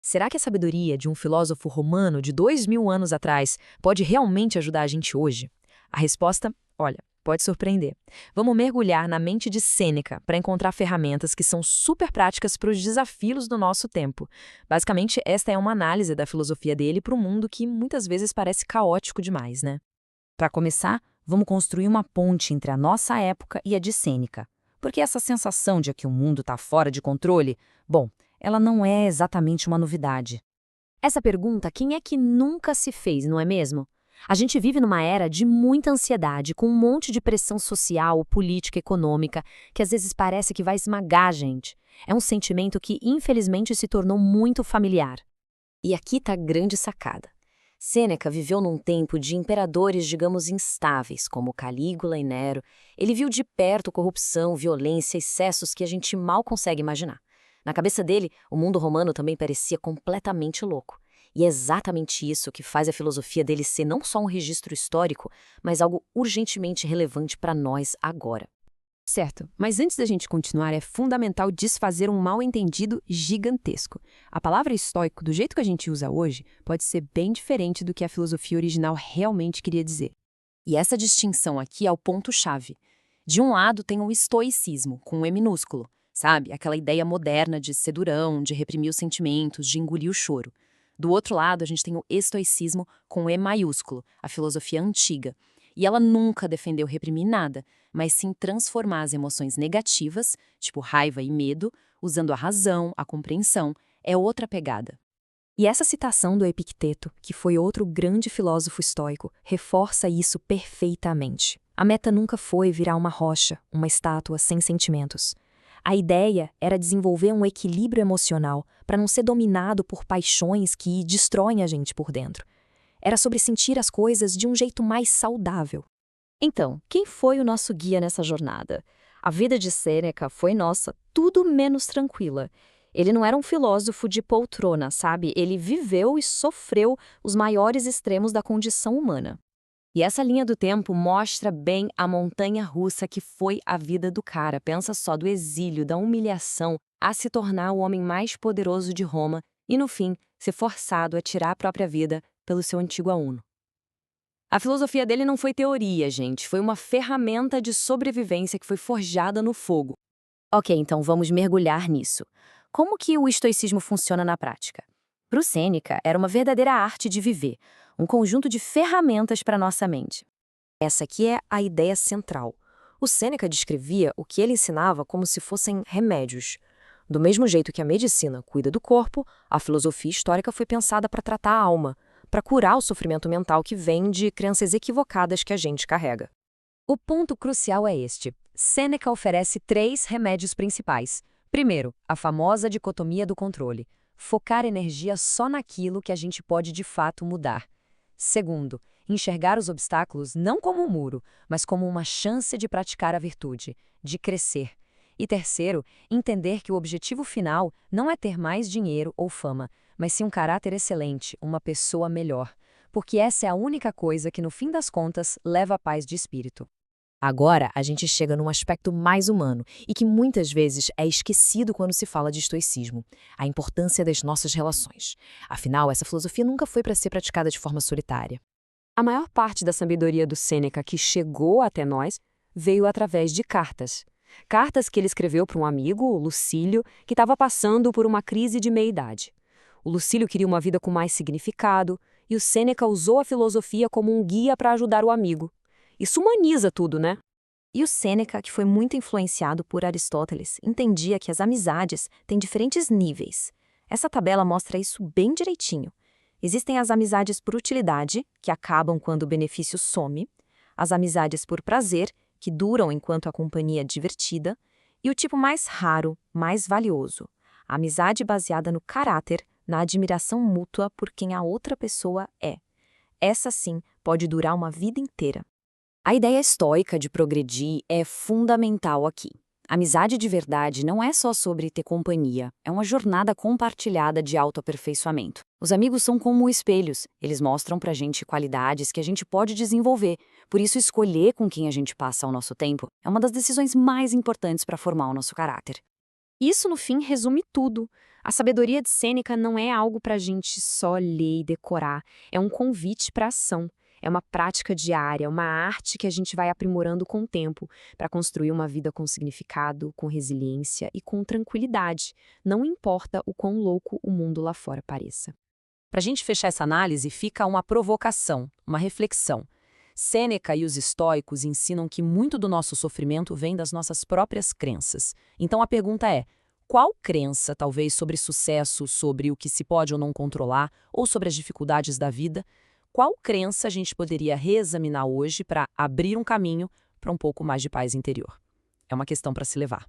Será que a sabedoria de um filósofo romano de 2000 anos atrás pode realmente ajudar a gente hoje? A resposta, olha, pode surpreender. Vamos mergulhar na mente de Sêneca para encontrar ferramentas que são super práticas para os desafios do nosso tempo. Basicamente, esta é uma análise da filosofia dele para um mundo que muitas vezes parece caótico demais, né? Para começar, vamos construir uma ponte entre a nossa época e a de Sêneca. Porque essa sensação de que o mundo está fora de controle, bom, ela não é exatamente uma novidade. Essa pergunta, quem é que nunca se fez, não é mesmo? A gente vive numa era de muita ansiedade, com um monte de pressão social, política, econômica, que às vezes parece que vai esmagar a gente. É um sentimento que, infelizmente, se tornou muito familiar. E aqui está a grande sacada. Sêneca viveu num tempo de imperadores, digamos, instáveis, como Calígula e Nero. Ele viu de perto corrupção, violência, excessos que a gente mal consegue imaginar. Na cabeça dele, o mundo romano também parecia completamente louco. E é exatamente isso que faz a filosofia dele ser não só um registro histórico, mas algo urgentemente relevante para nós agora. Certo, mas antes da gente continuar, é fundamental desfazer um mal-entendido gigantesco. A palavra estoico, do jeito que a gente usa hoje, pode ser bem diferente do que a filosofia original realmente queria dizer. E essa distinção aqui é o ponto-chave. De um lado tem o estoicismo, com um E minúsculo, sabe? Aquela ideia moderna de ser durão, de reprimir os sentimentos, de engolir o choro. Do outro lado, a gente tem o estoicismo com E maiúsculo, a filosofia antiga. E ela nunca defendeu reprimir nada, mas sim transformar as emoções negativas, tipo raiva e medo, usando a razão, a compreensão, é outra pegada. E essa citação do Epicteto, que foi outro grande filósofo estoico, reforça isso perfeitamente. A meta nunca foi virar uma rocha, uma estátua sem sentimentos. A ideia era desenvolver um equilíbrio emocional para não ser dominado por paixões que destroem a gente por dentro. Era sobre sentir as coisas de um jeito mais saudável. Então, quem foi o nosso guia nessa jornada? A vida de Sêneca foi, nossa, tudo menos tranquila. Ele não era um filósofo de poltrona, sabe? Ele viveu e sofreu os maiores extremos da condição humana. E essa linha do tempo mostra bem a montanha-russa que foi a vida do cara. Pensa só, do exílio, da humilhação, a se tornar o homem mais poderoso de Roma e, no fim, ser forçado a tirar a própria vida pelo seu antigo aluno. A filosofia dele não foi teoria, gente. Foi uma ferramenta de sobrevivência que foi forjada no fogo. Ok, então vamos mergulhar nisso. Como que o estoicismo funciona na prática? Para o Sêneca, era uma verdadeira arte de viver, um conjunto de ferramentas para nossa mente. Essa aqui é a ideia central. O Sêneca descrevia o que ele ensinava como se fossem remédios. Do mesmo jeito que a medicina cuida do corpo, a filosofia histórica foi pensada para tratar a alma, para curar o sofrimento mental que vem de crenças equivocadas que a gente carrega. O ponto crucial é este. Sêneca oferece 3 remédios principais. Primeiro, a famosa dicotomia do controle. Focar energia só naquilo que a gente pode de fato mudar. Segundo, enxergar os obstáculos não como um muro, mas como uma chance de praticar a virtude, de crescer. E terceiro, entender que o objetivo final não é ter mais dinheiro ou fama, mas sim um caráter excelente, uma pessoa melhor. Porque essa é a única coisa que, no fim das contas, leva à paz de espírito. Agora, a gente chega num aspecto mais humano e que muitas vezes é esquecido quando se fala de estoicismo, a importância das nossas relações. Afinal, essa filosofia nunca foi para ser praticada de forma solitária. A maior parte da sabedoria do Sêneca que chegou até nós veio através de cartas. Cartas que ele escreveu para um amigo, o Lucílio, que estava passando por uma crise de meia-idade. O Lucílio queria uma vida com mais significado e o Sêneca usou a filosofia como um guia para ajudar o amigo. Isso humaniza tudo, né? E o Sêneca, que foi muito influenciado por Aristóteles, entendia que as amizades têm diferentes níveis. Essa tabela mostra isso bem direitinho. Existem as amizades por utilidade, que acabam quando o benefício some, as amizades por prazer, que duram enquanto a companhia é divertida, e o tipo mais raro, mais valioso, a amizade baseada no caráter, na admiração mútua por quem a outra pessoa é. Essa sim pode durar uma vida inteira. A ideia estoica de progredir é fundamental aqui. Amizade de verdade não é só sobre ter companhia, é uma jornada compartilhada de autoaperfeiçoamento. Os amigos são como espelhos, eles mostram pra gente qualidades que a gente pode desenvolver. Por isso, escolher com quem a gente passa o nosso tempo é uma das decisões mais importantes para formar o nosso caráter. Isso, no fim, resume tudo. A sabedoria de Sêneca não é algo para a gente só ler e decorar, é um convite para ação. É uma prática diária, uma arte que a gente vai aprimorando com o tempo para construir uma vida com significado, com resiliência e com tranquilidade. Não importa o quão louco o mundo lá fora pareça. Para a gente fechar essa análise, fica uma provocação, uma reflexão. Sêneca e os estoicos ensinam que muito do nosso sofrimento vem das nossas próprias crenças. Então a pergunta é: qual crença, talvez sobre sucesso, sobre o que se pode ou não controlar, ou sobre as dificuldades da vida, qual crença a gente poderia reexaminar hoje para abrir um caminho para um pouco mais de paz interior? É uma questão para se levar.